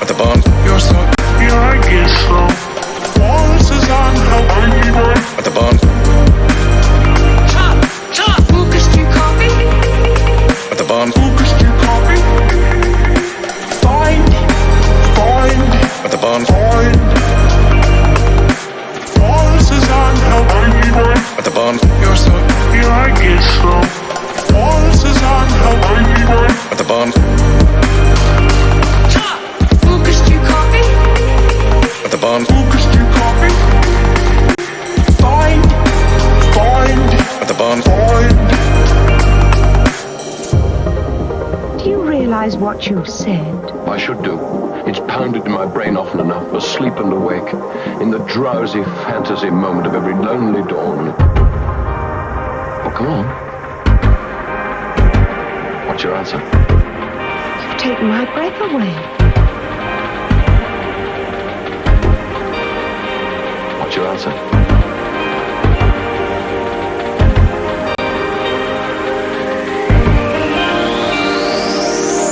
at the bond. You're so, yeah, I guess so. Forces on how I work at the bond. Chop! Lucas, do you copy? At the bond. Lucas, do you copy? Find at the bond. Find. Forces on how I work at the bond. You're so, yeah, I guess so. Forces on how I work at the bond. Lucas, do you copy? At the bond. Lucas, do you copy? Find at the bond. Do you realize what you've said? I should do. It's pounded in my brain often enough, asleep and awake, in the drowsy fantasy moment of every lonely dawn. Oh, come on. What's your answer? You've taken my breath away. What's your answer?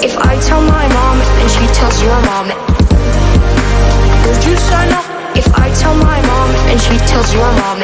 If I tell my mom and she tells your mom, would you sign up? If I tell my mom and she tells your mom,